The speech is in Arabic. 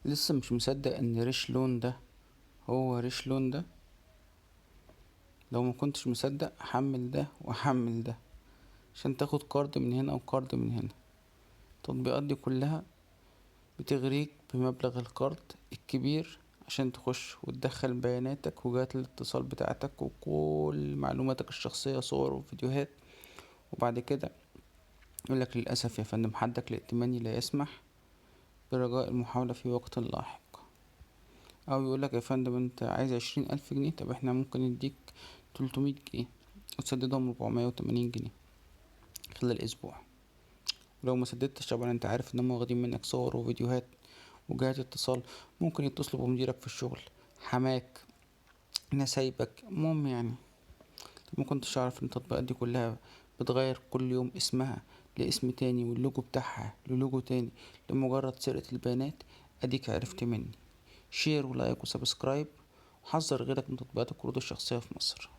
لسه مش مصدق ان ريشلون ده هو ريشلون ده. لو ما كنتش مصدق حمل ده وحمل ده عشان تاخد كارد من هنا وكارد من هنا. التطبيقات دي كلها بتغريك بمبلغ الكارد الكبير عشان تخش وتدخل بياناتك وجهات الاتصال بتاعتك وكل معلوماتك الشخصية، صور وفيديوهات. وبعد كده يقولك للأسف يا فندم حدك الائتماني لا يسمح برجاء المحاولة في وقت لاحق. او يقولك يا فندم انت عايز 20,000 جنيه، طب احنا ممكن نديك 300 جنيه وتسددهم 480 جنيه خلال اسبوع. ولو ما سددتش طبعا انت عارف ان هم واخدين منك صور وفيديوهات وجهات اتصال. ممكن يتصلوا بمديرك في الشغل، حماك، نسايبك، المهم يعني. ما كنتش اعرف ان التطبيقات دي كلها بتغير كل يوم اسمها لاسم تاني واللوجو بتاعها للوجو تاني لمجرد سرقة البيانات. اديك عرفت مني. شير ولايك وسبسكرايب، وحذر غيرك من تطبيقات القروض الشخصية في مصر.